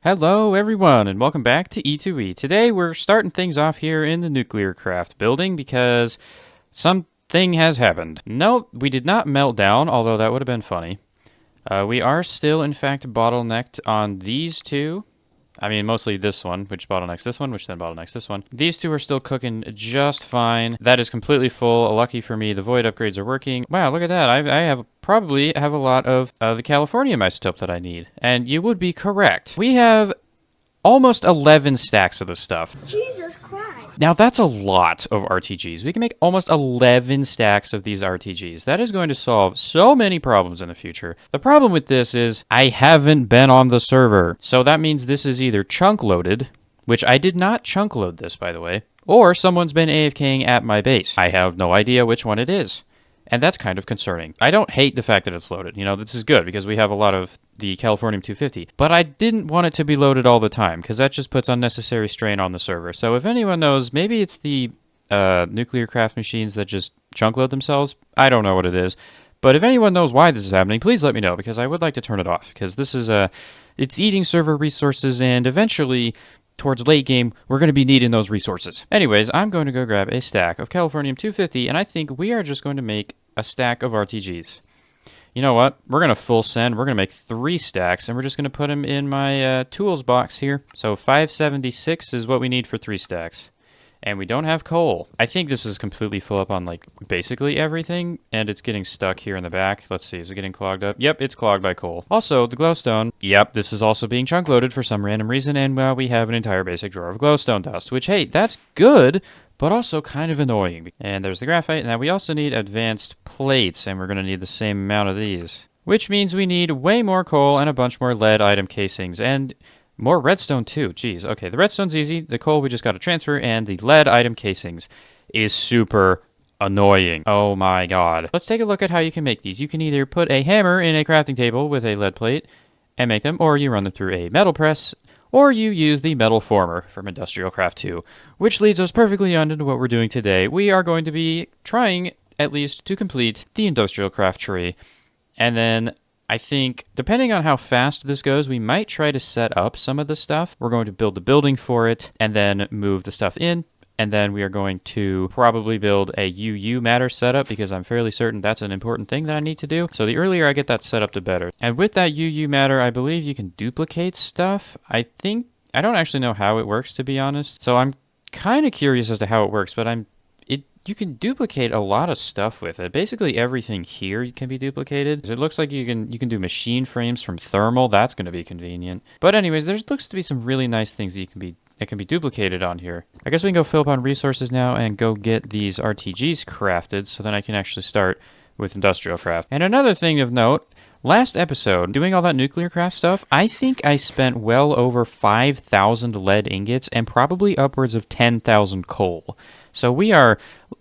Hello everyone and welcome back to E2E. Today we're starting things off here in the NuclearCraft building because something has happened. Nope, we did not melt down, although that would have been funny. We are still in fact bottlenecked on these two. I mean, mostly this one, which bottlenecks this one, which then bottlenecks this one. These two are still cooking just fine. That is completely full. Lucky for me, the void upgrades are working. Wow, look at that. I probably have a lot of the Californium isotope that I need. And you would be correct. We have almost 11 stacks of this stuff. Jesus Christ. Now that's a lot of RTGs. We can make almost 11 stacks of these RTGs. That is going to solve so many problems in the future. The problem with this is I haven't been on the server. So that means this is either chunk loaded, which I did not chunk load this, by the way, or someone's been AFKing at my base. I have no idea which one it is. And that's kind of concerning. I don't hate the fact that it's loaded. You know, this is good because we have a lot of the Californium 250. But I didn't want it to be loaded all the time because that just puts unnecessary strain on the server. So if anyone knows, maybe it's the NuclearCraft machines that just chunk load themselves. I don't know what it is. But if anyone knows why this is happening, please let me know because I would like to turn it off because this is it's eating server resources and eventually towards late game, we're going to be needing those resources. Anyways, I'm going to go grab a stack of Californium 250, and I think we are just going to make a stack of RTGs. You know what? We're going to full send. We're going to make 3 stacks, and we're just going to put them in my tools box here. So 576 is what we need for 3 stacks. And we don't have coal. I think this is completely full up on, like, basically everything, and it's getting stuck here in the back. Let's see, is it getting clogged up? Yep, it's clogged by coal. Also, the glowstone. Yep, this is also being chunk loaded for some random reason, and, well, we have an entire basic drawer of glowstone dust, which, hey, that's good, but also kind of annoying. And there's the graphite. Now, we also need advanced plates, and we're going to need the same amount of these. Which means we need way more coal and a bunch more lead item casings, and more redstone too. Jeez. Okay, the redstone's easy. The coal we just got to transfer, and the lead item casings is super annoying. Oh my god. Let's take a look at how you can make these. You can either put a hammer in a crafting table with a lead plate and make them, or you run them through a metal press, or you use the metal former from IndustrialCraft 2, which leads us perfectly on into what we're doing today. We are going to be trying, at least, to complete the IndustrialCraft tree, and then I think, depending on how fast this goes, we might try to set up some of the stuff. We're going to build the building for it, and then move the stuff in, and then we are going to probably build a UU matter setup, because I'm fairly certain that's an important thing that I need to do. So the earlier I get that set up, the better. And with that UU matter, I believe you can duplicate stuff. I don't actually know how it works, to be honest. So I'm kind of curious as to how it works, but you can duplicate a lot of stuff with it. Basically everything here can be duplicated. It looks like you can do machine frames from thermal. That's going to be convenient. But anyways, there looks to be some really nice things that can be duplicated on here. I guess we can go fill up on resources now and go get these RTGs crafted so then I can actually start with IndustrialCraft. And another thing of note, last episode, doing all that NuclearCraft stuff, I think I spent well over 5,000 lead ingots and probably upwards of 10,000 coal. So we are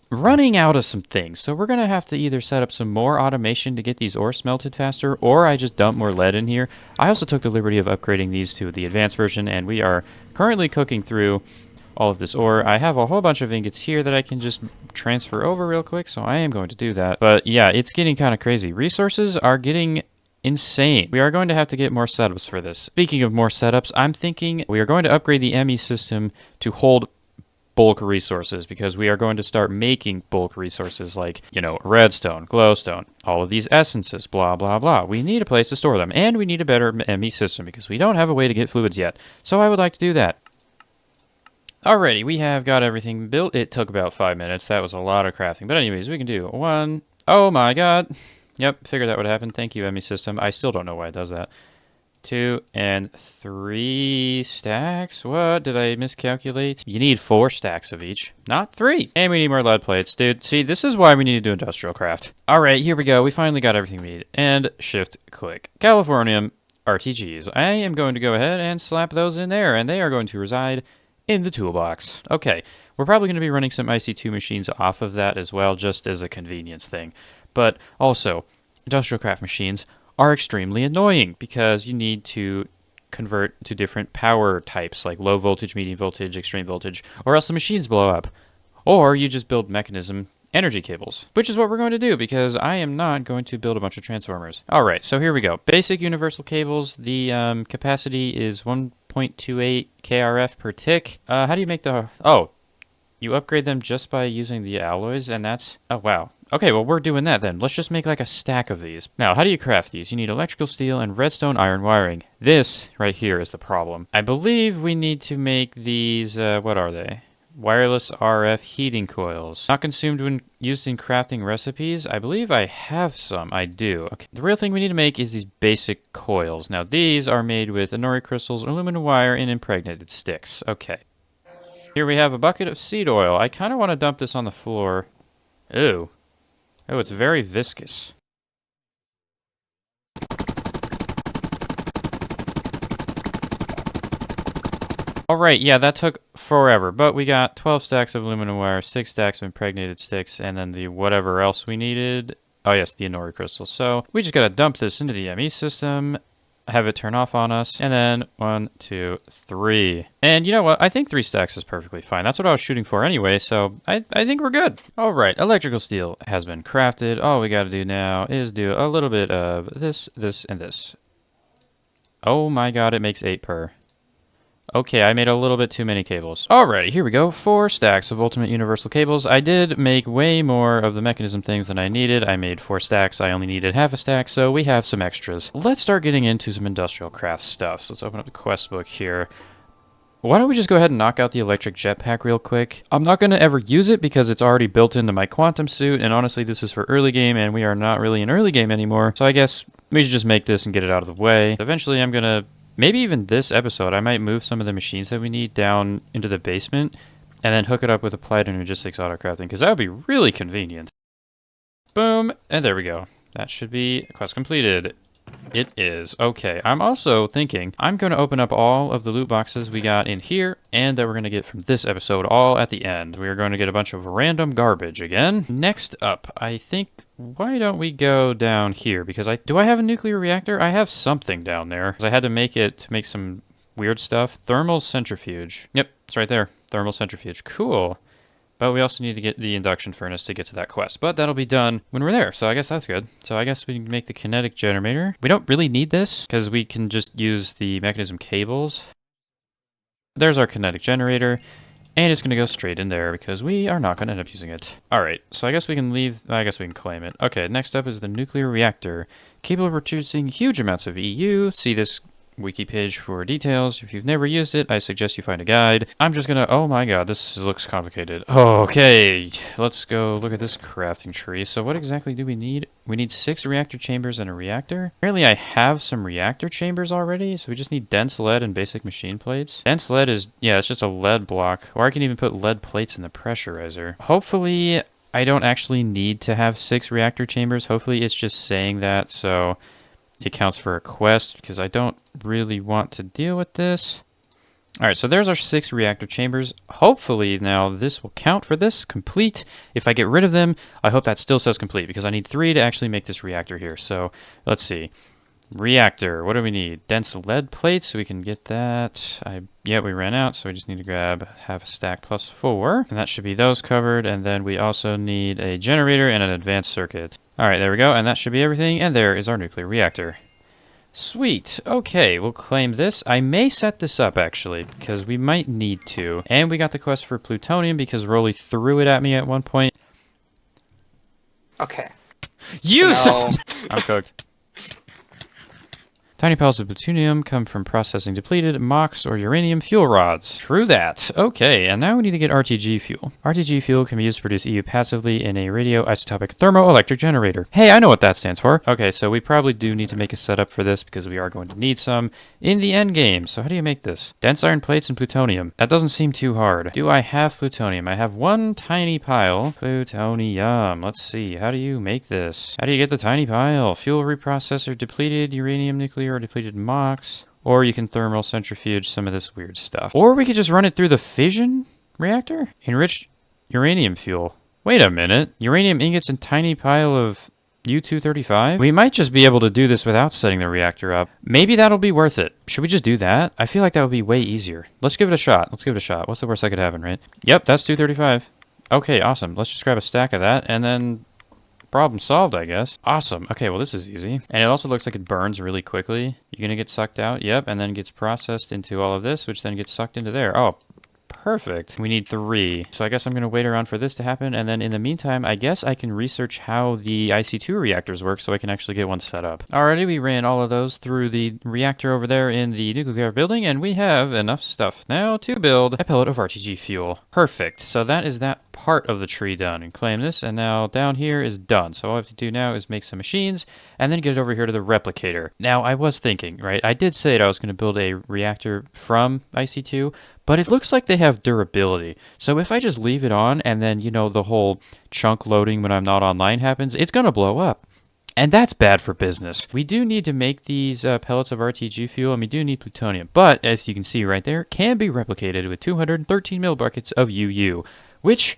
running out of some things. So we're going to have to either set up some more automation to get these ores smelted faster, or I just dump more lead in here. I also took the liberty of upgrading these to the advanced version, and we are currently cooking through all of this ore. I have a whole bunch of ingots here that I can just transfer over real quick, so I am going to do that. But yeah, it's getting kind of crazy. Resources are getting insane. We are going to have to get more setups for this. Speaking of more setups, I'm thinking we are going to upgrade the ME system to hold bulk resources, because we are going to start making bulk resources like, you know, redstone, glowstone, all of these essences, blah, blah, blah. We need a place to store them, and we need a better ME system because we don't have a way to get fluids yet. So I would like to do that. Alrighty, we have got everything built. It took about 5 minutes. That was a lot of crafting. But anyways, we can do 1. Oh my god. Yep, figured that would happen. Thank you, ME system. I still don't know why it does that. 2 and 3 stacks? What? Did I miscalculate? You need 4 stacks of each, not 3. And we need more lead plates. Dude, see, this is why we need to do IndustrialCraft. Alright, here we go. We finally got everything we need. And shift-click. Californium RTGs. I am going to go ahead and slap those in there, and they are going to reside in the toolbox. Okay, we're probably going to be running some IC2 machines off of that as well, just as a convenience thing. But also, IndustrialCraft machines are extremely annoying because you need to convert to different power types like low voltage, medium voltage, extreme voltage, or else the machines blow up. Or you just build mechanism energy cables, which is what we're going to do because I am not going to build a bunch of transformers. All right, so here we go. Basic universal cables. The capacity is 1.5 ep.28 KRF per tick. How do you make the... Oh, you upgrade them just by using the alloys, and that's... Oh, wow. Okay, well, we're doing that then. Let's just make like a stack of these. Now, how do you craft these? You need electrical steel and redstone iron wiring. This right here is the problem. I believe we need to make these... what are they? Wireless RF heating coils. Not consumed when used in crafting recipes. I believe I have some. I do. Okay. The real thing we need to make is these basic coils. Now, these are made with Inori crystals, aluminum wire, and impregnated sticks. Okay. Here we have a bucket of seed oil. I kind of want to dump this on the floor. Ew. Oh, it's very viscous. Alright, yeah, that took forever, but we got 12 stacks of aluminum wire, 6 stacks of impregnated sticks, and then the whatever else we needed. Oh yes, the Inori crystals. So we just gotta dump this into the ME system, have it turn off on us, and then 1, 2, 3. And you know what? I think 3 stacks is perfectly fine. That's what I was shooting for anyway, so I think we're good. Alright, electrical steel has been crafted. All we gotta do now is do a little bit of this, this, and this. Oh my god, it makes 8 per. Okay, I made a little bit too many cables. Alrighty, here we go. 4 stacks of ultimate universal cables. I did make way more of the mechanism things than I needed. I made 4 stacks. I only needed half a stack, so we have some extras. Let's start getting into some industrial craft stuff. So let's open up the quest book here. Why don't we just go ahead and knock out the electric jetpack real quick? I'm not going to ever use it because it's already built into my quantum suit, and honestly, this is for early game, and we are not really in early game anymore. So I guess we should just make this and get it out of the way. Eventually, I'm going to... Maybe even this episode, I might move some of the machines that we need down into the basement and then hook it up with Applied Energistics Auto Crafting, because that would be really convenient. Boom, and there we go. That should be quest completed. It is. Okay, I'm also thinking I'm going to open up all of the loot boxes we got in here and that we're going to get from this episode all at the end. We are going to get a bunch of random garbage again. Next up, I think, why don't we go down here? Because do I have a nuclear reactor? I have something down there. 'Cause I had to make it to make some weird stuff. Thermal centrifuge. Yep, it's right there. Thermal centrifuge. Cool. But we also need to get the induction furnace to get to that quest. But that'll be done when we're there, so I guess that's good. So I guess we can make the kinetic generator. We don't really need this, because we can just use the mechanism cables. There's our kinetic generator, and it's going to go straight in there, because we are not going to end up using it. Alright, so I guess we can leave... I guess we can claim it. Okay, next up is the nuclear reactor. Capable of producing huge amounts of EU. See this wiki page for details. If you've never used it, I suggest you find a guide. I'm just gonna... Oh my god, this looks complicated. Okay, let's go look at this crafting tree. So what exactly do we need? We need 6 reactor chambers and a reactor. Apparently I have some reactor chambers already, so we just need dense lead and basic machine plates. Dense lead is... yeah, it's just a lead block. Or I can even put lead plates in the pressurizer. Hopefully I don't actually need to have 6 reactor chambers. Hopefully it's just saying that, so... it counts for a quest, because I don't really want to deal with this. Alright, so there's our 6 reactor chambers. Hopefully now this will count for this. Complete. If I get rid of them, I hope that still says complete, because I need 3 to actually make this reactor here. So, let's see. Reactor, what do we need? Dense lead plates, so we can get that. Yeah, we ran out, so we just need to grab half a stack plus 4. And that should be those covered, and then we also need a generator and an advanced circuit. Alright, there we go, and that should be everything, and there is our nuclear reactor. Sweet. Okay, we'll claim this. I may set this up, actually, because we might need to. And we got the quest for plutonium, because Rolly threw it at me at one point. Okay. You So I'm cooked. Tiny piles of plutonium come from processing depleted MOX or uranium fuel rods. True that. Okay, and now we need to get RTG fuel. RTG fuel can be used to produce EU passively in a radioisotopic thermoelectric generator. Hey, I know what that stands for. Okay, so we probably do need to make a setup for this because we are going to need some in the end game. So how do you make this? Dense iron plates and plutonium. That doesn't seem too hard. Do I have plutonium? I have one tiny pile. Plutonium. Let's see. How do you make this? How do you get the tiny pile? Fuel reprocessor, depleted uranium nuclear or depleted MOX, or you can thermal centrifuge some of this weird stuff. Or we could just run it through the fission reactor? Enriched uranium fuel. Wait a minute. Uranium ingots and tiny pile of U-235? We might just be able to do this without setting the reactor up. Maybe that'll be worth it. Should we just do that? I feel like that would be way easier. Let's give it a shot. Let's give it a shot. What's the worst that could happen, right? Yep, that's 235. Okay, awesome. Let's just grab a stack of that and then Problem solved, I guess. Awesome. Okay, well, this is easy. And it also looks like it burns really quickly. You're going to get sucked out. Yep, and then gets processed into all of this, which then gets sucked into there. Oh, perfect. We need 3. So I guess I'm going to wait around for this to happen. And then in the meantime, I guess I can research how the IC2 reactors work so I can actually get one set up. Alrighty, we ran all of those through the reactor over there in the nuclear building, and we have enough stuff now to build a pellet of RTG fuel. Perfect. So that is that part of the tree done. And claim this, and now down here is done. So all I have to do now is make some machines and then get it over here to the replicator. Now, I was thinking, right? I did say that I was going to build a reactor from IC2, but it looks like they have durability. So if I just leave it on and then, you know, the whole chunk loading when I'm not online happens, it's going to blow up. And that's bad for business. We do need to make these pellets of RTG fuel, and we do need plutonium. But, as you can see right there, can be replicated with 213 millibuckets of UU, which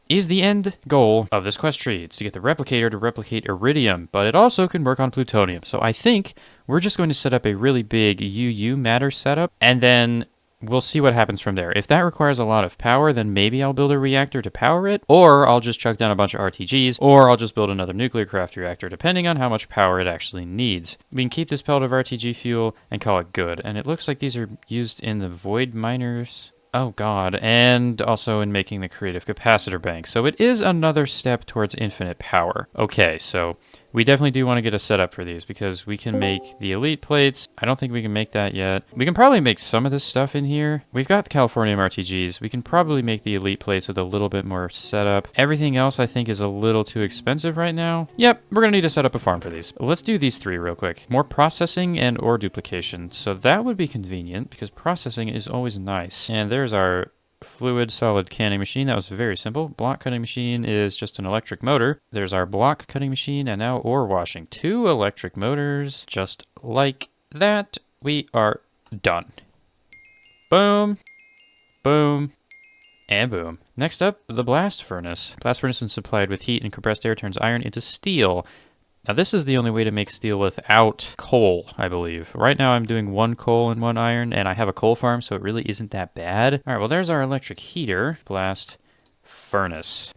is the end goal of this quest tree. It's to get the replicator to replicate iridium, but it also can work on plutonium. So I think we're just going to set up a really big UU matter setup, and then we'll see what happens from there. If that requires a lot of power, then maybe I'll build a reactor to power it, or I'll just chuck down a bunch of RTGs, or I'll just build another NuclearCraft reactor, depending on how much power it actually needs. We can keep this pellet of RTG fuel and call it good. And it looks like these are used in the void miners. Oh god, and also in making the creative capacitor bank. So it is another step towards infinite power. Okay, so we definitely do want to get a setup for these because we can make the elite plates. I don't think we can make that yet. We can probably make some of this stuff in here. We've got the Californium RTGs. We can probably make the elite plates with a little bit more setup. Everything else I think is a little too expensive right now. Yep, we're going to need to set up a farm for these. Let's do these 3 real quick. More processing and ore duplication. So that would be convenient because processing is always nice. And there's our fluid solid canning machine. That was very simple. Block cutting machine is just an electric motor. There's our block cutting machine, and now ore washing. 2 electric motors, just like that. We are done. Boom, boom, and boom. Next up, the blast furnace. Blast furnace, when supplied with heat and compressed air, turns iron into steel. Now, this is the only way to make steel without coal, I believe. Right now, I'm doing 1 coal and 1 iron, and I have a coal farm, so it really isn't that bad. All right, well, there's our electric heater. Blast furnace.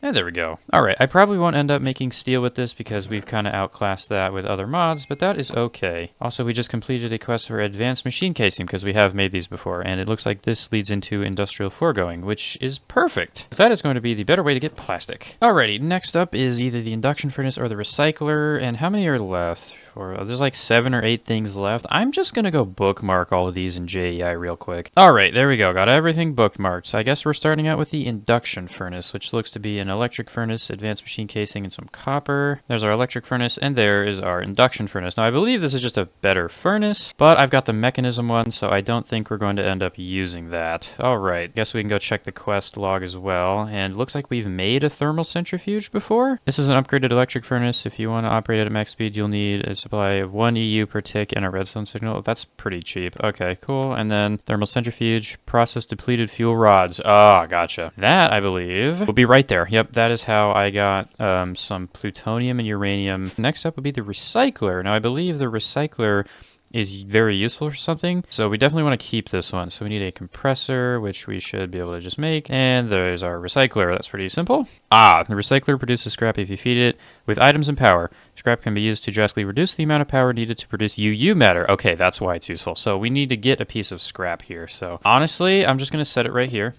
And there we go. All right, I probably won't end up making steel with this because we've kind of outclassed that with other mods, but that is okay. Also, we just completed a quest for advanced machine casing because we have made these before, and it looks like this leads into industrial foregoing, which is perfect. That is going to be the better way to get plastic. Alrighty, next up is either the induction furnace or the recycler, and how many are left? There's like 7 or 8 things left. I'm just gonna go bookmark all of these in JEI real quick. Alright, there we go. Got everything bookmarked. So I guess we're starting out with the induction furnace, which looks to be an electric furnace, advanced machine casing, and some copper. There's our electric furnace, and there is our induction furnace. Now, I believe this is just a better furnace, but I've got the mechanism one, so I don't think we're going to end up using that. Alright, guess we can go check the quest log as well, and it looks like we've made a thermal centrifuge before. This is an upgraded electric furnace. If you want to operate it at max speed, you'll need a supply of 1 EU per tick and a redstone signal. That's pretty cheap. Okay, cool. And then thermal centrifuge, process depleted fuel rods. Ah, gotcha. That, I believe, will be right there. Yep, that is how I got some plutonium and uranium. Next up would be the recycler. Now, I believe the recycler is very useful for something, so we definitely want to keep this one. So we need a compressor, which we should be able to just make, and there's our recycler. That's pretty simple. Ah, the recycler produces scrap if you feed it with items and power. Scrap can be used to drastically reduce the amount of power needed to produce UU matter. Okay, that's why it's useful. So we need to get a piece of scrap here. So honestly, I'm just going to set it right here,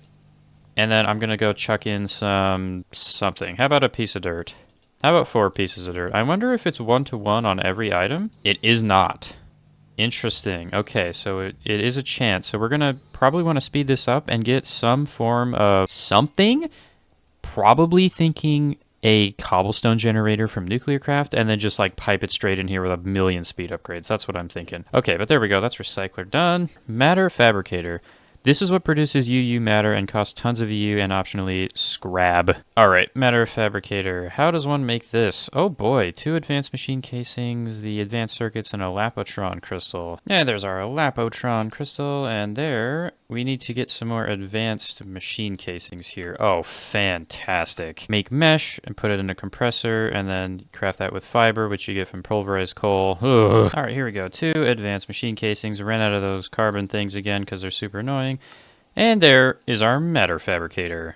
and then I'm going to go chuck in something. How about a piece of dirt? How about 4 pieces of dirt? I wonder if it's 1-to-1 on every item. It is not. Interesting. Okay, so it is a chance. So we're going to probably want to speed this up and get some form of something. Probably thinking a cobblestone generator from NuclearCraft and then just like pipe it straight in here with a million speed upgrades. That's what I'm thinking. Okay, but there we go. That's recycler done. Matter fabricator. This is what produces UU matter and costs tons of EU and optionally scrap. Alright, matter fabricator. How does one make this? Oh boy, 2 advanced machine casings, the advanced circuits, and a Lapotron crystal. Yeah, there's our Lapotron crystal, and there we need to get some more advanced machine casings here. Oh, fantastic. Make mesh and put it in a compressor, and then craft that with fiber, which you get from pulverized coal. Alright, here we go. 2 advanced machine casings. Ran out of those carbon things again because they're super annoying. And there is our matter fabricator.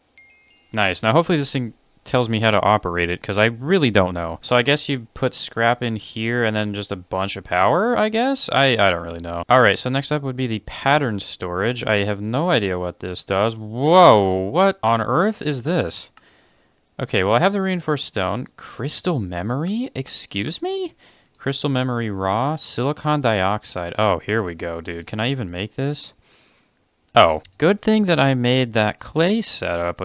Nice. Now hopefully this thing tells me how to operate it, because I really don't know. So I guess you put scrap in here and then just a bunch of power, I guess? I don't really know. All right, so next up would be the pattern storage. I have no idea what this does. Whoa, what on earth is this? Okay, well, I have the reinforced stone. Crystal memory? Excuse me? Crystal memory raw. Silicon dioxide. Oh, here we go, dude. Can I even make this? Oh, good thing that I made that clay setup,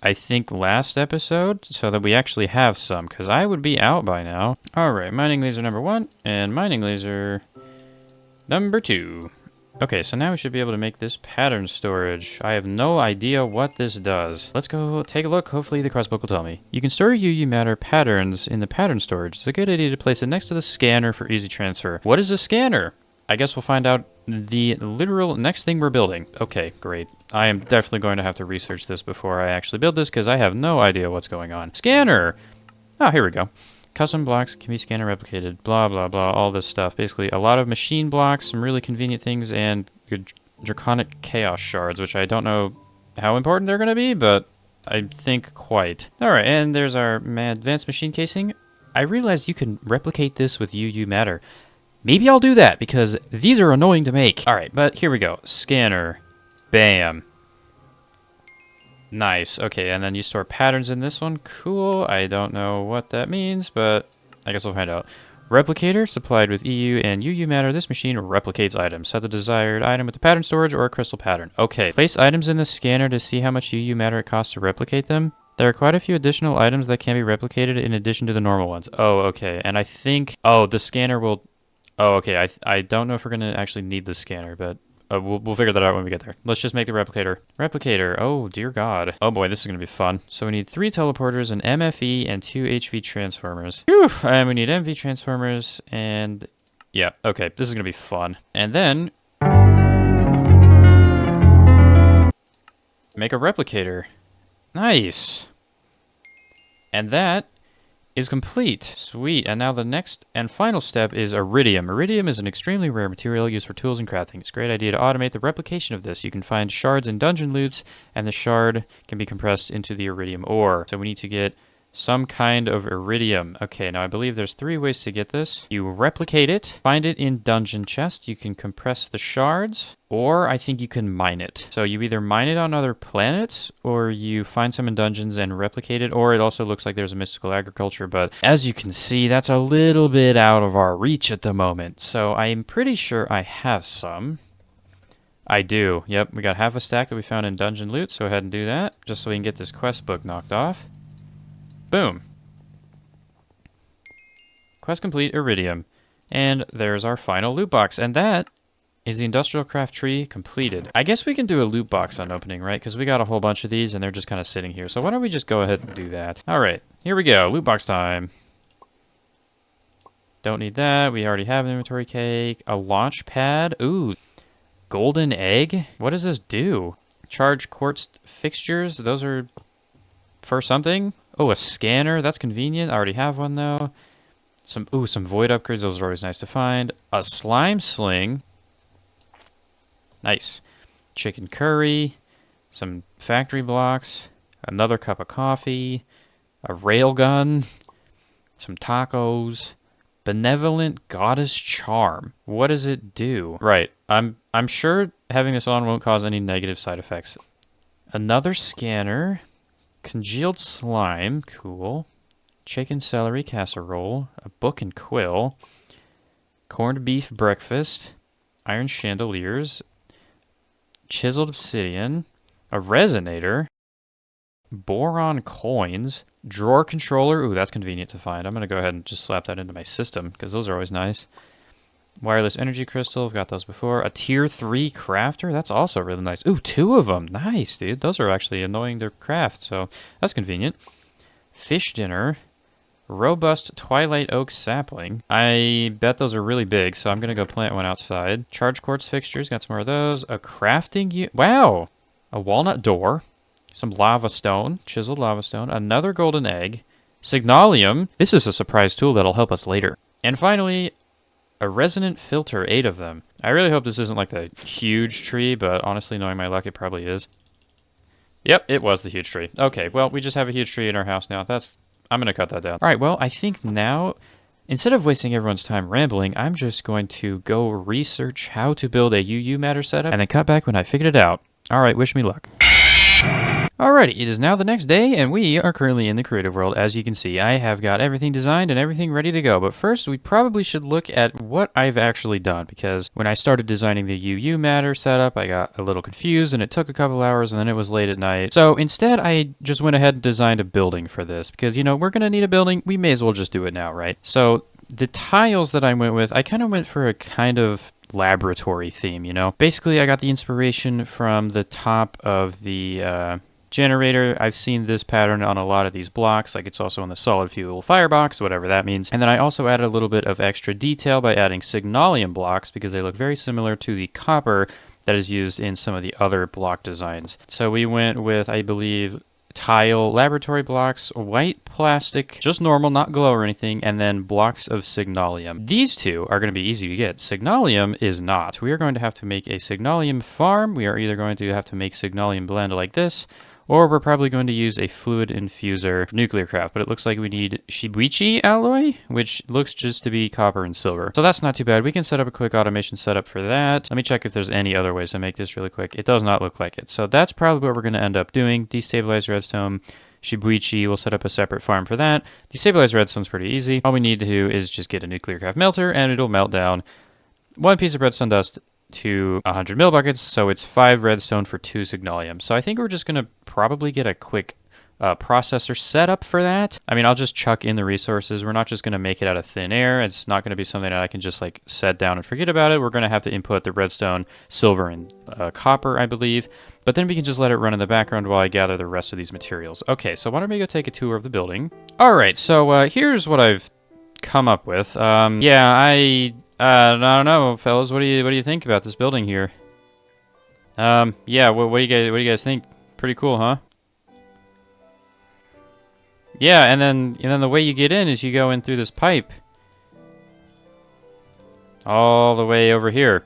I think, last episode, so that we actually have some, because I would be out by now. All right, mining laser number 1, and mining laser number 2. Okay, so now we should be able to make this pattern storage. I have no idea what this does. Let's go take a look. Hopefully the quest book will tell me. You can store UU matter patterns in the pattern storage. It's a good idea to place it next to the scanner for easy transfer. What is a scanner? I guess we'll find out the literal next thing we're building. Okay, great. I am definitely going to have to research this before I actually build this because I have no idea what's going on. Scanner! Oh, here we go. Custom blocks can be scanned and replicated, blah, blah, blah, all this stuff. Basically, a lot of machine blocks, some really convenient things, and good draconic chaos shards, which I don't know how important they're going to be, but I think quite. All right, and there's our advanced machine casing. I realized you can replicate this with UU matter. Maybe I'll do that, because these are annoying to make. All right, but here we go. Scanner. Bam. Nice. Okay, and then you store patterns in this one. Cool. I don't know what that means, but I guess we'll find out. Replicator supplied with EU and UU matter. This machine replicates items. Set the desired item with the pattern storage or a crystal pattern. Okay. Place items in the scanner to see how much UU matter it costs to replicate them. There are quite a few additional items that can be replicated in addition to the normal ones. Oh, okay. And I think... Oh, the scanner will... Oh, okay. I don't know if we're going to actually need the scanner, but... We'll figure that out when we get there. Let's just make the replicator. Replicator. Oh, dear God. Oh, boy, this is going to be fun. So we need 3 teleporters, an MFE, and 2 HV transformers. Whew! And we need MV transformers, and... Yeah, okay. This is going to be fun. And then... make a replicator. Nice! And that... is complete. Sweet. And now the next and final step is iridium. Iridium is an extremely rare material used for tools and crafting. It's a great idea to automate the replication of this. You can find shards in dungeon loots, and the shard can be compressed into the iridium ore. So we need to get some kind of iridium. Okay, now I believe there's 3 ways to get this. You replicate it, find it in dungeon chest, you can compress the shards, or I think you can mine it. So you either mine it on other planets, or you find some in dungeons and replicate it, or it also looks like there's a mystical agriculture, but as you can see, that's a little bit out of our reach at the moment. So I'm pretty sure I have some. I do. Yep, we got half a stack that we found in dungeon loot, so go ahead and do that, just so we can get this quest book knocked off. Boom. Quest complete, iridium. And there's our final loot box. And that is the IndustrialCraft tree completed. I guess we can do a loot box on opening, right? Because we got a whole bunch of these and they're just kind of sitting here. So why don't we just go ahead and do that? All right, here we go. Loot box time. Don't need that. We already have an inventory cake. A launch pad. Ooh. Golden egg. What does this do? Charge quartz fixtures. Those are for something. Oh, a scanner. That's convenient. I already have one, though. Some void upgrades. Those are always nice to find. A slime sling. Nice. Chicken curry. Some factory blocks. Another cup of coffee. A railgun. Some tacos. Benevolent Goddess Charm. What does it do? Right. I'm sure having this on won't cause any negative side effects. Another scanner. Congealed slime, cool. Chicken celery casserole, a book and quill, corned beef breakfast, iron chandeliers, chiseled obsidian, a resonator, boron coins, drawer controller. Ooh, that's convenient to find. I'm going to go ahead and just slap that into my system because those are always nice. Wireless energy crystal, I've got those before. A tier 3 crafter, that's also really nice. Ooh, 2 of them. Nice, dude. Those are actually annoying to craft, so that's convenient. Fish dinner. Robust twilight oak sapling. I bet those are really big, so I'm going to go plant one outside. Charge quartz fixtures, got some more of those. A crafting... Wow! A walnut door. Some lava stone, chiseled lava stone. Another golden egg. Signalum. This is a surprise tool that'll help us later. And finally... a resonant filter, 8 of them. I really hope this isn't like the huge tree, but honestly, knowing my luck, it probably is. Yep, it was the huge tree. Okay, well, we just have a huge tree in our house now. I'm gonna cut that down. All right, well, I think now, instead of wasting everyone's time rambling, I'm just going to go research how to build a UU matter setup and then cut back when I figured it out. All right, wish me luck. Alrighty, it is now the next day, and we are currently in the creative world. As you can see, I have got everything designed and everything ready to go. But first, we probably should look at what I've actually done, because when I started designing the UU matter setup, I got a little confused, and it took a couple hours, and then it was late at night. So instead, I just went ahead and designed a building for this, because, you know, we're going to need a building. We may as well just do it now, right? So the tiles that I went with, I kind of went for a kind of laboratory theme, you know? Basically, I got the inspiration from the top of the generator. I've seen this pattern on a lot of these blocks, like it's also on the solid fuel firebox, whatever that means. And then I also added a little bit of extra detail by adding Signalum blocks because they look very similar to the copper that is used in some of the other block designs. So we went with, I believe, tile laboratory blocks, white plastic, just normal, not glow or anything, and then blocks of Signalum. These two are going to be easy to get. Signalum is not. We are going to have to make a Signalum farm. We are either going to have to make Signalum blend like this, or we're probably going to use a fluid infuser NuclearCraft, but it looks like we need Shibuichi alloy, which looks just to be copper and silver. So that's not too bad. We can set up a quick automation setup for that. Let me check if there's any other ways to make this really quick. It does not look like it. So that's probably what we're going to end up doing. Destabilize redstone. Shibuichi, we'll set up a separate farm for that. Destabilize redstone's pretty easy. All we need to do is just get a NuclearCraft melter, and it'll melt down one piece of redstone dust to 100 mil buckets, so it's 5 redstone for 2 Signalum. So I think we're just going to probably get a quick processor setup for that. I mean, I'll just chuck in the resources. We're not just going to make it out of thin air. It's not going to be something that I can just like set down and forget about it. We're going to have to input the redstone, silver, and copper, I believe. But then we can just let it run in the background while I gather the rest of these materials. Okay, so why don't we go take a tour of the building? All right, so here's what I've come up with. Yeah, I don't know, fellas. What do you think about this building here? Yeah. What do you guys think? Pretty cool, huh? Yeah, and then the way you get in is you go in through this pipe, all the way over here.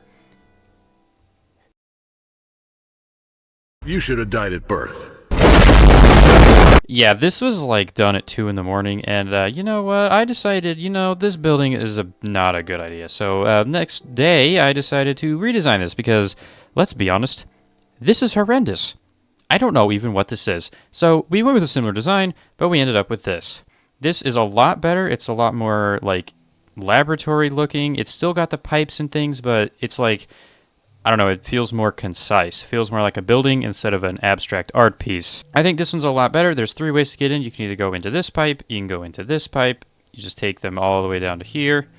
You should have died at birth. Yeah, this was like done at 2 in the morning, and you know what? I decided, you know, this building is not a good idea. So next day, I decided to redesign this because, let's be honest, this is horrendous. I don't know even what this is. So we went with a similar design, but we ended up with this. This is a lot better. It's a lot more like laboratory looking. It's still got the pipes and things, but it's like, I don't know, it feels more concise. It feels more like a building instead of an abstract art piece. I think this one's a lot better. There's 3 ways to get in. You can either go into this pipe, you can go into this pipe, you just take them all the way down to here,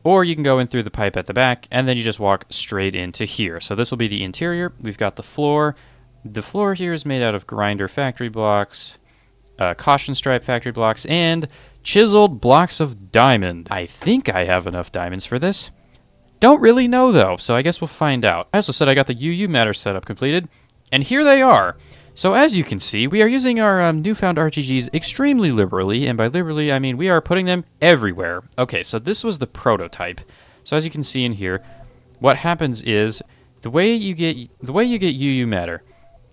or you can go in through the pipe at the back, and then you just walk straight into here. So this will be the interior. We've got the floor. The floor here is made out of grinder factory blocks, caution stripe factory blocks, and chiseled blocks of diamond. I think I have enough diamonds for this. Don't really know, though, so I guess we'll find out. I also said I got the UU matter setup completed, and here they are. So as you can see, we are using our newfound RTGs extremely liberally, and by liberally, I mean we are putting them everywhere. Okay, so this was the prototype. So as you can see in here, what happens is the way you get UU matter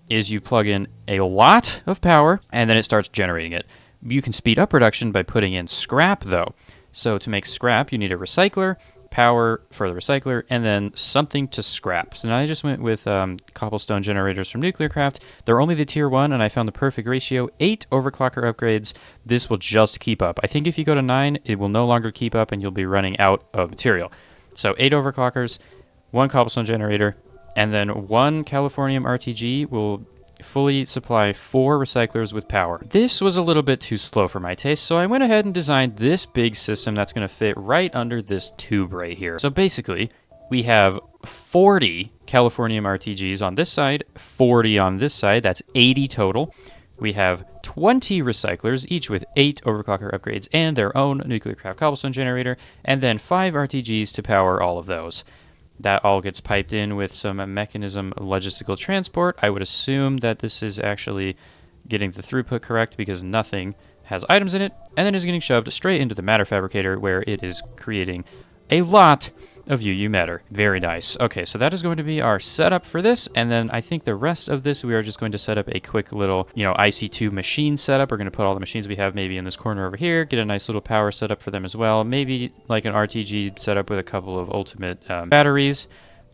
is you plug in a lot of power, and then it starts generating it. You can speed up production by putting in scrap, though. So to make scrap, you need a recycler, power for the recycler, and then something to scrap. So now I just went with cobblestone generators from NuclearCraft. They're only the tier 1, and I found the perfect ratio. 8 overclocker upgrades. This will just keep up. I think if you go to 9, it will no longer keep up, and you'll be running out of material. So 8 overclockers, 1 cobblestone generator, and then 1 Californium RTG will fully supply 4 recyclers with power. This was a little bit too slow for my taste, so I went ahead and designed this big system that's going to fit right under this tube right here. So basically, we have 40 Californium RTGs on this side, 40 on this side, that's 80 total. We have 20 recyclers, each with 8 overclocker upgrades and their own NuclearCraft cobblestone generator, and then 5 RTGs to power all of those. That all gets piped in with some mechanism logistical transport. I would assume that this is actually getting the throughput correct because nothing has items in it, and then is getting shoved straight into the matter fabricator where it is creating a lot of UU matter. Very nice. Okay, so that is going to be our setup for this, and then I think the rest of this we are just going to set up a quick little, IC2 machine setup. We're going to put all the machines we have maybe in this corner over here, get a nice little power setup for them as well, maybe like an RTG setup with a couple of ultimate batteries.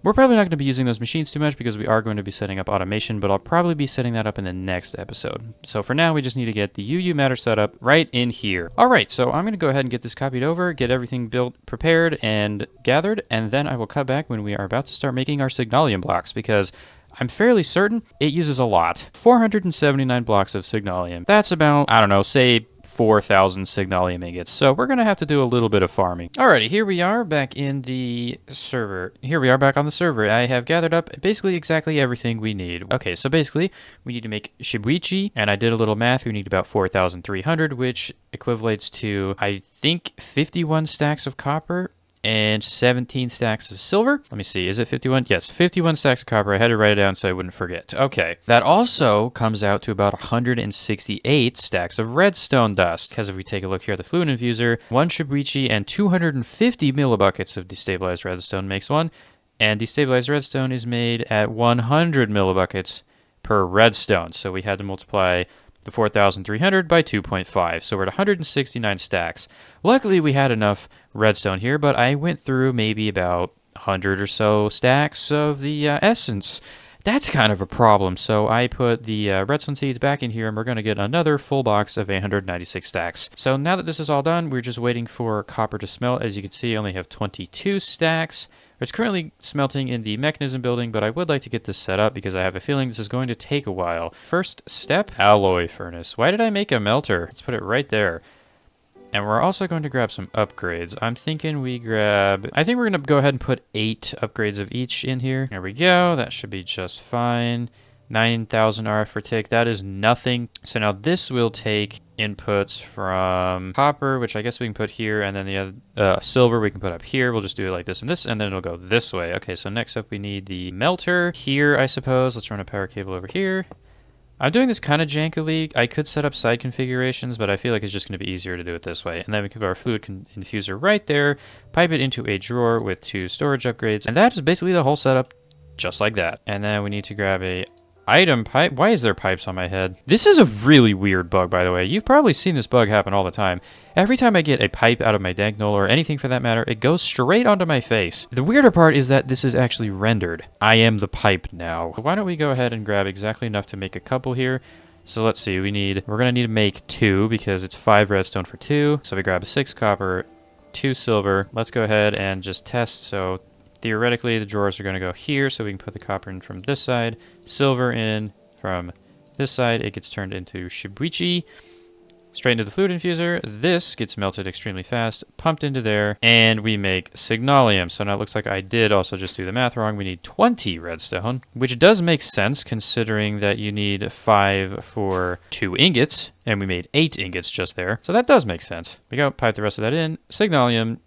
We're probably not going to be using those machines too much because we are going to be setting up automation, but I'll probably be setting that up in the next episode. So for now, we just need to get the UU matter set up right in here. All right, so I'm going to go ahead and get this copied over, get everything built, prepared, and gathered, and then I will cut back when we are about to start making our Signalum blocks because I'm fairly certain it uses a lot. 479 blocks of Signalum. That's about, I don't know, say 4,000 Signalum ingots. So we're going to have to do a little bit of farming. Alrighty, here we are back in the server. Here we are back on the server. I have gathered up basically exactly everything we need. Okay, so basically we need to make Shibuichi, and I did a little math. We need about 4,300, which equivalates to, I think, 51 stacks of copper and 17 stacks of silver. Let me see, is it 51? Yes, 51 stacks of copper. I had to write it down so I wouldn't forget. Okay, that also comes out to about 168 stacks of redstone dust. Because if we take a look here at the fluid infuser, 1 Shibuichi and 250 millibuckets of destabilized redstone makes 1. And destabilized redstone is made at 100 millibuckets per redstone. So we had to multiply the 4,300 by 2.5, so we're at 169 stacks. Luckily, we had enough redstone here, but I went through maybe about 100 or so stacks of the essence. That's kind of a problem, so I put the redstone seeds back in here, and we're going to get another full box of 896 stacks. So now that this is all done, we're just waiting for copper to smelt. As you can see, I only have 22 stacks. It's currently smelting in the mechanism building, but I would like to get this set up because I have a feeling this is going to take a while. First step, alloy furnace. Why did I make a melter? Let's put it right there. And we're also going to grab some upgrades. I'm thinking I think we're going to go ahead and put 8 upgrades of each in here. There we go. That should be just fine. 9,000 RF per tick. That is nothing. So now this will take inputs from copper, which I guess we can put here, and then the other silver we can put up here. We'll just do it like this, and then it'll go this way. Okay, so next up we need the melter here, I suppose. Let's run a power cable over here. I'm doing this kind of jankily. I could set up side configurations, but I feel like it's just going to be easier to do it this way. And then we can put our fluid infuser right there, pipe it into a drawer with 2 storage upgrades, and that is basically the whole setup just like that. And then we need to grab a item pipe. Why is there pipes on my head? This is a really weird bug, by the way. You've probably seen this bug happen all the time. Every time I get a pipe out of my dank null, or anything for that matter, it goes straight onto my face. The weirder part is that this is actually rendered. I am the pipe now. Why don't we go ahead and grab exactly enough to make a couple here. So let's see, we're gonna need to make 2 because it's 5 redstone for 2. So we grab 6 copper, 2 silver. Let's go ahead and just test. So theoretically, the drawers are going to go here, so we can put the copper in from this side, silver in from this side. It gets turned into Shibuichi, straight into the fluid infuser. This gets melted extremely fast, pumped into there, and we make Signalum. So now it looks like I did also just do the math wrong. We need 20 redstone, which does make sense considering that you need 5 for 2 ingots, and we made 8 ingots just there. So that does make sense. We go pipe the rest of that in. Signalum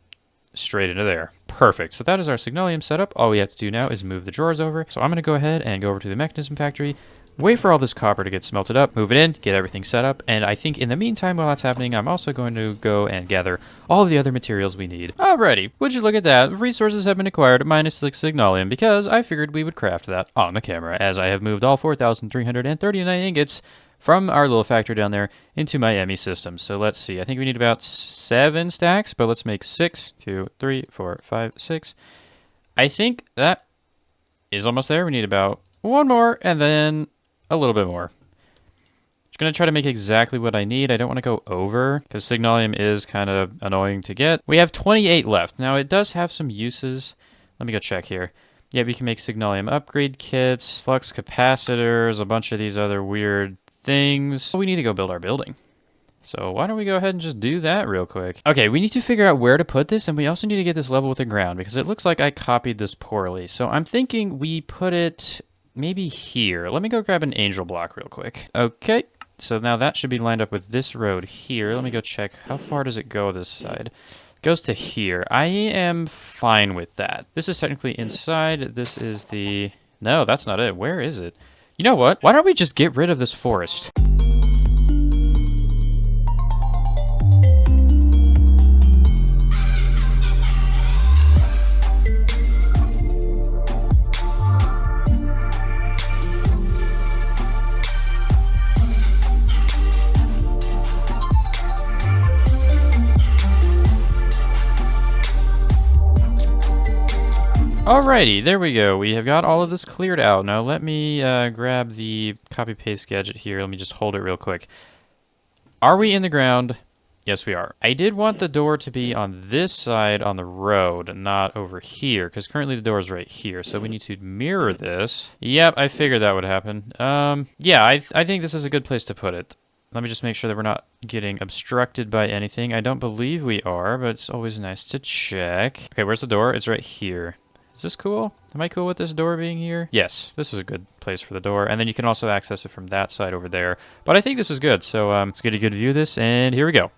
straight into there. Perfect. So that is our Signalum setup. All we have to do now is move the drawers over. So I'm going to go ahead and go over to the mechanism factory, wait for all this copper to get smelted up, move it in, get everything set up, and I think in the meantime while that's happening, I'm also going to go and gather all of the other materials we need. Alrighty, would you look at that? Resources have been acquired at -6 Signalum because I figured we would craft that on the camera, as I have moved all 4,339 ingots from our little factory down there into my ME system. So let's see, I think we need about 7 stacks, but let's make 6, 2, 3, 4, 5, 6. I think that is almost there. We need about 1 more, and then a little bit more. Just gonna try to make exactly what I need. I don't want to go over, because Signalum is kind of annoying to get. We have 28 left. Now, it does have some uses. Let me go check here. Yeah, we can make Signalum upgrade kits, flux capacitors, a bunch of these other weird things. We need to go build our building. So why don't we go ahead and just do that real quick. Okay, we need to figure out where to put this, and we also need to get this level with the ground because it looks like I copied this poorly. So I'm thinking we put it maybe here. Let me go grab an angel block real quick. Okay, so now that should be lined up with this road here. Let me go check. How far does it go this side? It goes to here. I am fine with that. This is technically inside. This is the... No, that's not it. Where is it? You know what? Why don't we just get rid of this forest? Alrighty, there we go. We have got all of this cleared out. Now let me grab the copy-paste gadget here. Let me just hold it real quick. Are we in the ground? Yes, we are. I did want the door to be on this side on the road, not over here, because currently the door is right here, so we need to mirror this. Yep, I figured that would happen. Yeah, I think this is a good place to put it. Let me just make sure that we're not getting obstructed by anything. I don't believe we are, but it's always nice to check. Okay, where's the door? It's right here. Is this cool? Am I cool with this door being here? Yes, this is a good place for the door. And then you can also access it from that side over there. But I think this is good, so let's get a good view of this, and here we go.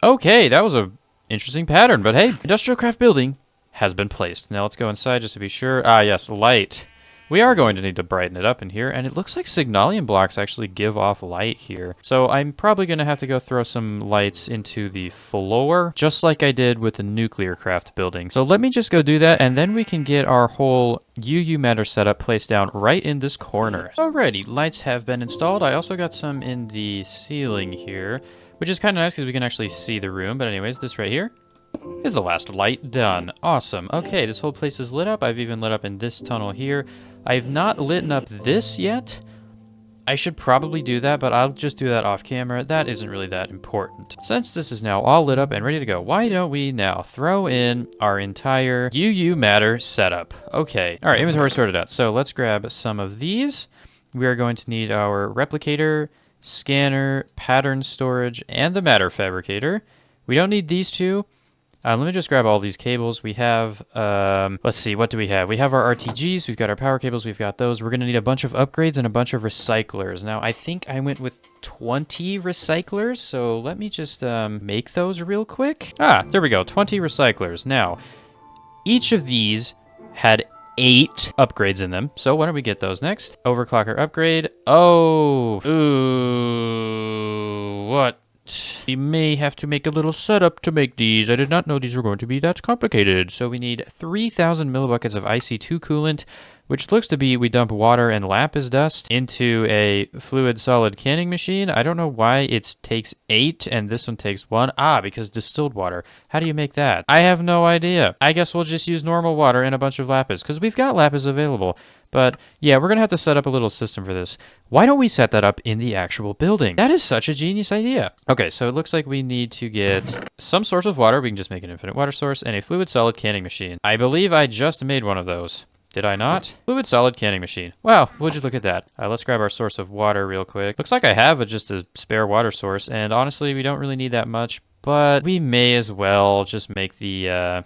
Okay, that was a interesting pattern, but hey, IndustrialCraft building has been placed. Now let's go inside just to be sure. Ah, yes, light. We are going to need to brighten it up in here, and it looks like Signalum blocks actually give off light here. So I'm probably going to have to go throw some lights into the floor, just like I did with the IndustrialCraft building. So let me just go do that, and then we can get our whole UU matter setup placed down right in this corner. Alrighty, lights have been installed. I also got some in the ceiling here, which is kind of nice because we can actually see the room. But anyways, this right here is the last light done. Awesome. Okay, this whole place is lit up. I've even lit up in this tunnel here. I've not lit up this yet. I should probably do that, but I'll just do that off camera. That isn't really that important. Since this is now all lit up and ready to go, why don't we now throw in our entire UU matter setup? Okay. All right, inventory sorted out. So let's grab some of these. We are going to need our replicator, scanner, pattern storage, and the matter fabricator. We don't need these two. Let me just grab all these cables. We have, let's see, what do we have? We have our RTGs, we've got our power cables, we've got those. We're going to need a bunch of upgrades and a bunch of recyclers. Now, I think I went with 20 recyclers, so let me just make those real quick. Ah, there we go, 20 recyclers. Now, each of these had 8 upgrades in them, so why don't we get those next? Overclocker upgrade. Oh, ooh, what? We may have to make a little setup to make these. I did not know these were going to be that complicated. So we need 3,000 millibuckets of IC2 coolant, which looks to be we dump water and lapis dust into a fluid solid canning machine. I don't know why it takes 8 and this one takes 1. Ah, because distilled water. How do you make that? I have no idea. I guess we'll just use normal water and a bunch of lapis, because we've got lapis available. But yeah, we're going to have to set up a little system for this. Why don't we set that up in the actual building? That is such a genius idea. Okay, so it looks like we need to get some source of water. We can just make an infinite water source and a fluid solid canning machine. I believe I just made one of those. Did I not? Fluid solid canning machine. Wow, would you look at that? Let's grab our source of water real quick. Looks like I have just a spare water source, and honestly, we don't really need that much, but we may as well just make the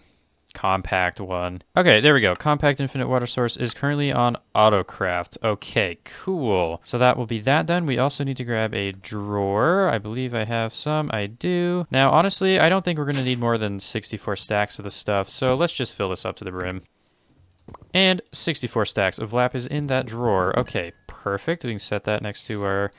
compact one. Okay, there we go. Compact infinite water source is currently on AutoCraft. Okay, cool. So that will be that done. We also need to grab a drawer. I believe I have some. I do. Now, honestly, I don't think we're going to need more than 64 stacks of the stuff, so let's just fill this up to the brim. And 64 stacks of lapis in that drawer. Okay, perfect. We can set that next to our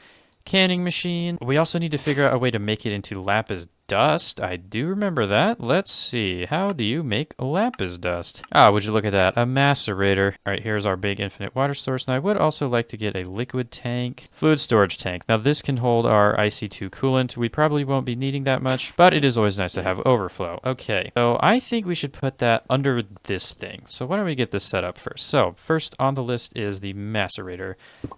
canning machine. We also need to figure out a way to make it into lapis dust. I do remember that. Let's see. How do you make lapis dust? Ah, would you look at that? A macerator. All right, here's our big infinite water source. Now, I would also like to get a liquid tank, fluid storage tank. Now, this can hold our IC2 coolant. We probably won't be needing that much, but it is always nice to have overflow. Okay, so I think we should put that under this thing. So why don't we get this set up first? So first on the list is the macerator.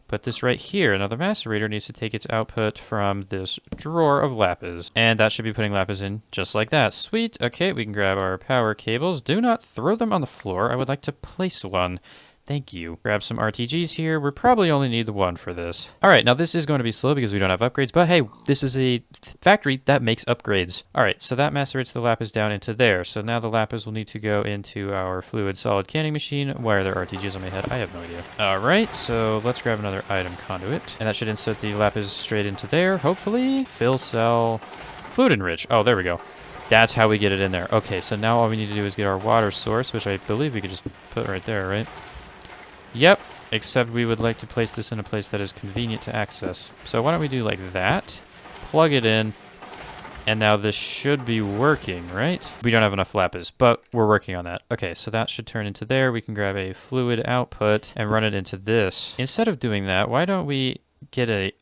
Put this right here. Now, the macerator needs to take its output from this drawer of lapis, and that should be putting lapis in just like that. Sweet. Okay, we can grab our power cables. Do not throw them on the floor. I would like to place one. Thank you. Grab some RTGs here. We probably only need the one for this. All right, now this is going to be slow because we don't have upgrades, but hey, this is a factory that makes upgrades. All right, so that macerates the lapis down into there. So now the lapis will need to go into our fluid solid canning machine. Why are there RTGs on my head? I have no idea. All right, so let's grab another item conduit, and that should insert the lapis straight into there, hopefully. Fill cell, fluid enrich. Oh, there we go. That's how we get it in there. Okay, so now all we need to do is get our water source, which I believe we could just put right there, right? Yep, except we would like to place this in a place that is convenient to access. So why don't we do like that, plug it in, and now this should be working, right? We don't have enough lapis, but we're working on that. Okay, so that should turn into there. We can grab a fluid output and run it into this. Instead of doing that, why don't we get a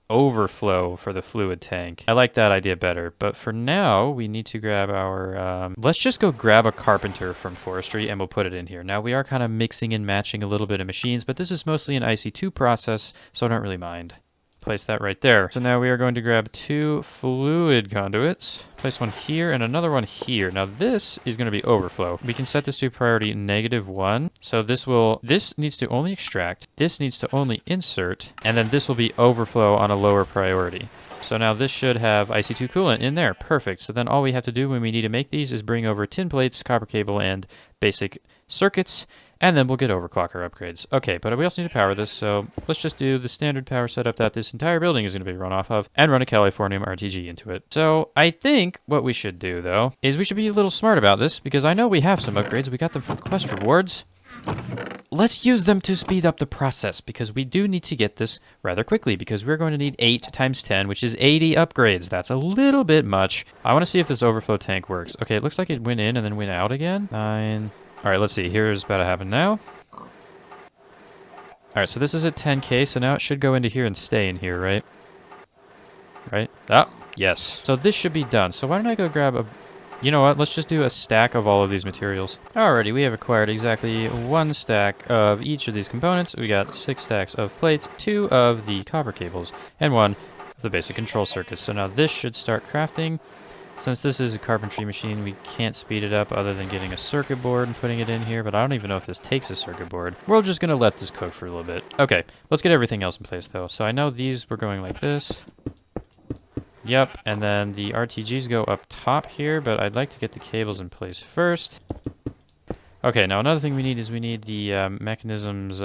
overflow for the fluid tank. I like that idea better. But for now, we need to grab our... let's just go grab a carpenter from forestry and we'll put it in here. Now, we are kind of mixing and matching a little bit of machines, but this is mostly an IC2 process, so I don't really mind. Place that right there. So now we are going to grab 2 fluid conduits. Place one here and another one here. Now this is going to be overflow. We can set this to priority -1. So this needs to only extract, this needs to only insert, and then this will be overflow on a lower priority. So now this should have IC2 coolant in there. Perfect. So then all we have to do when we need to make these is bring over tin plates, copper cable, and basic circuits, and then we'll get overclocker upgrades. Okay, but we also need to power this, so let's just do the standard power setup that this entire building is going to be run off of, and run a Californium RTG into it. So I think what we should do, though, is we should be a little smart about this, because I know we have some upgrades. We got them from quest rewards. Let's use them to speed up the process, because we do need to get this rather quickly, because we're going to need 8 times 10, which is 80 upgrades. That's a little bit much. I want to see if this overflow tank works. Okay, it looks like it went in and then went out again. 9... All right, let's see. Here's about to happen now. All right, so this is at 10K, so now it should go into here and stay in here, right? Right? Ah, yes. So this should be done. So why don't I go grab a... You know what? Let's just do a stack of all of these materials. Alrighty, we have acquired exactly 1 stack of each of these components. We got 6 stacks of plates, 2 of the copper cables, and 1 of the basic control circuits. So now this should start crafting. Since this is a carpentry machine, we can't speed it up other than getting a circuit board and putting it in here, but I don't even know if this takes a circuit board. We're just going to let this cook for a little bit. Okay, let's get everything else in place, though. So I know these were going like this. Yep, and then the RTGs go up top here, but I'd like to get the cables in place first. Okay, now another thing we need is we need the mechanisms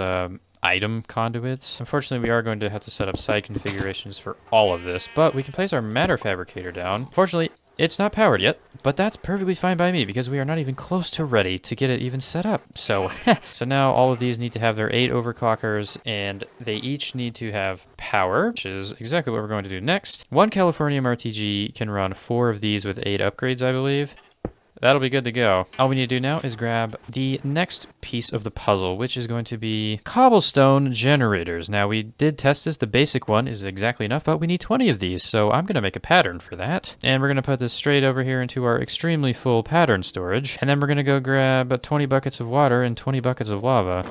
item conduits. Unfortunately, we are going to have to set up side configurations for all of this, but we can place our matter fabricator down. Fortunately, it's not powered yet, but that's perfectly fine by me because we are not even close to ready to get it even set up. So, so now all of these need to have their 8 overclockers, and they each need to have power, which is exactly what we're going to do next. 1 Californium RTG can run 4 of these with 8 upgrades, I believe. That'll be good to go. All we need to do now is grab the next piece of the puzzle, which is going to be cobblestone generators. Now, we did test this. The basic one is exactly enough, but we need 20 of these, so I'm going to make a pattern for that. And we're going to put this straight over here into our extremely full pattern storage. And then we're going to go grab 20 buckets of water and 20 buckets of lava.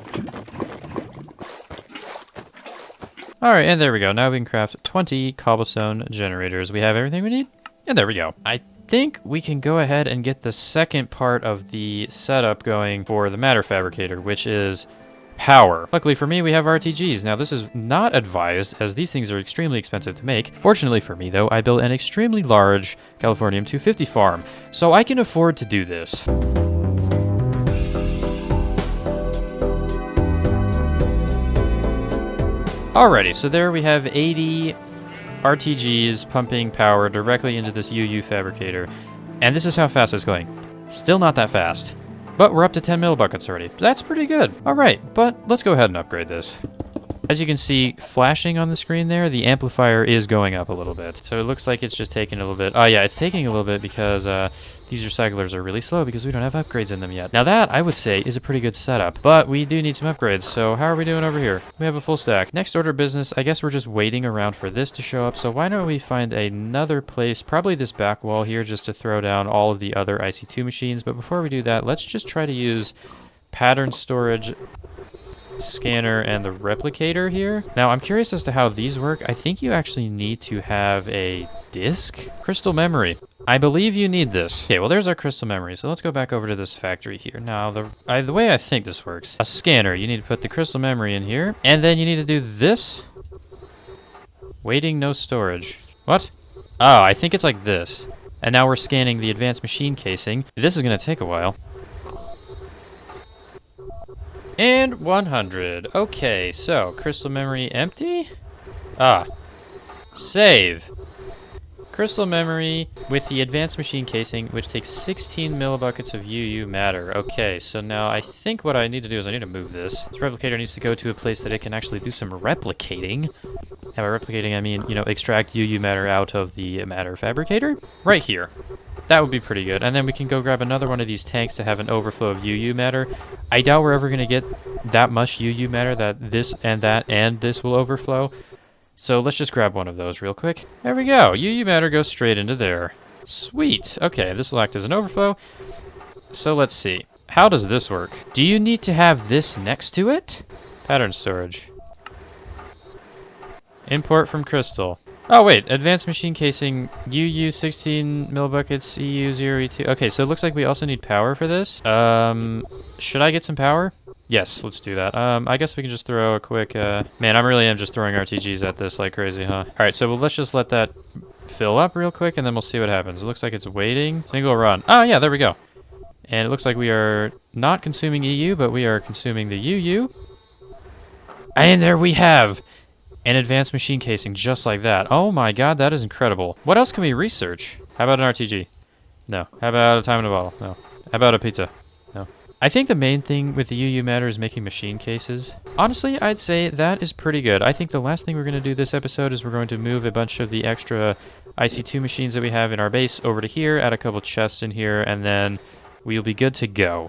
All right, and there we go. Now we can craft 20 cobblestone generators. We have everything we need, and there we go. I think we can go ahead and get the second part of the setup going for the matter fabricator, which is power. Luckily for me, we have RTGs. Now, this is not advised, as these things are extremely expensive to make. Fortunately for me, though, I built an extremely large Californium 250 farm, so I can afford to do this. Alrighty, so there we have 80 RTGs pumping power directly into this UU fabricator. And this is how fast it's going. Still not that fast. But we're up to 10 millibuckets already. That's pretty good. Alright, but let's go ahead and upgrade this. As you can see, flashing on the screen there, the amplifier is going up a little bit. So it looks like it's just taking a little bit. Oh yeah, it's taking a little bit because these recyclers are really slow because we don't have upgrades in them yet. Now that, I would say, is a pretty good setup. But we do need some upgrades, so how are we doing over here? We have a full stack. Next order of business, I guess we're just waiting around for this to show up. So why don't we find another place, probably this back wall here, just to throw down all of the other IC2 machines. But before we do that, let's just try to use pattern storage, scanner, and the replicator here. Now, I'm curious as to how these work. I think you actually need to have a disk? Crystal memory. I believe you need this. Okay, well, there's our crystal memory. So let's go back over to this factory here. Now, the way I think this works, a scanner, you need to put the crystal memory in here, and then you need to do this. Waiting, no storage. What? Oh, I think it's like this. And now we're scanning the advanced machine casing. This is going to take a while. And 100. Okay, so crystal memory empty? Ah. Save. Crystal memory with the advanced machine casing, which takes 16 millibuckets of UU matter. Okay, so now I think what I need to do is I need to move this. This replicator needs to go to a place that it can actually do some replicating. And by replicating, I mean, you know, extract UU matter out of the matter fabricator. Right here. That would be pretty good. And then we can go grab another one of these tanks to have an overflow of UU matter. I doubt we're ever going to get that much UU matter that this and this will overflow. So let's just grab one of those real quick. There we go. UU matter goes straight into there. Sweet. Okay, this will act as an overflow. So let's see. How does this work? Do you need to have this next to it? Pattern storage. Import from crystal. Oh wait, advanced machine casing, UU 16 millibuckets, EU 0, E2. Okay, so it looks like we also need power for this. Should I get some power? Yes, let's do that. I guess we can just throw a quick, man, I really am just throwing RTGs at this like crazy, huh? Alright, so let's just let that fill up real quick and then we'll see what happens. It looks like it's waiting. Single run. Oh yeah, there we go. And it looks like we are not consuming EU, but we are consuming the UU. And there we have an advanced machine casing just like that. Oh my god, that is incredible. What else can we research? How about an RTG? No. How about a time in a bottle? No. How about a pizza? No. I think the main thing with the UU matter is making machine cases. Honestly, I'd say that is pretty good. I think the last thing we're going to do this episode is we're going to move a bunch of the extra IC2 machines that we have in our base over to here, add a couple chests in here, and then we'll be good to go.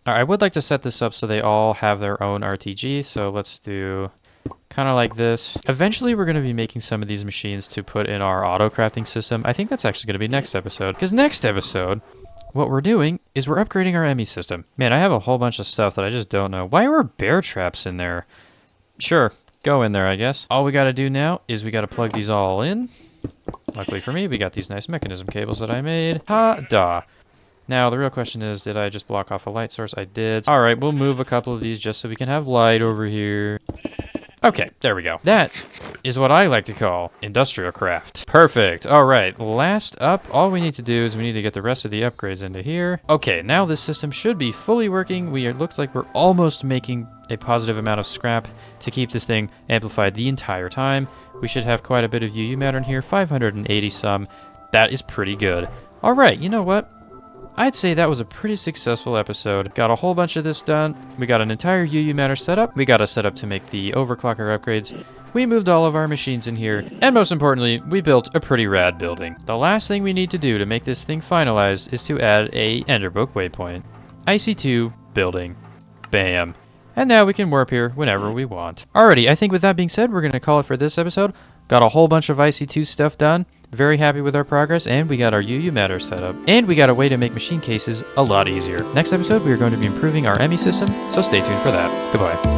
I would like to set this up so they all have their own RTG, so let's do kind of like this. Eventually, we're going to be making some of these machines to put in our auto crafting system. I think that's actually going to be next episode, because next episode, what we're doing is we're upgrading our ME system. Man, I have a whole bunch of stuff that I just don't know. Why were bear traps in there? Sure, go in there, I guess. All we got to do now is we got to plug these all in. Luckily for me, we got these nice mechanism cables that I made. Ha-da. Now, the real question is, did I just block off a light source? I did. All right, we'll move a couple of these just so we can have light over here. Okay, there we go. That is what I like to call IndustrialCraft. Perfect. All right, last up, all we need to do is we need to get the rest of the upgrades into here. Okay, now this system should be fully working. Looks like we're almost making a positive amount of scrap to keep this thing amplified the entire time. We should have quite a bit of UU matter in here, 580 some. That is pretty good. All right, you know what? I'd say that was a pretty successful episode. Got a whole bunch of this done. We got an entire UU matter setup. We got a setup to make the overclocker upgrades. We moved all of our machines in here. And most importantly, we built a pretty rad building. The last thing we need to do to make this thing finalized is to add a Enderbook waypoint. IC2 building. Bam. And now we can warp here whenever we want. Alrighty, I think with that being said, we're going to call it for this episode. Got a whole bunch of IC2 stuff done. Very happy with our progress, and we got our UU matter set up. And we got a way to make machine cases a lot easier. Next episode, we are going to be improving our ME system, so stay tuned for that. Goodbye.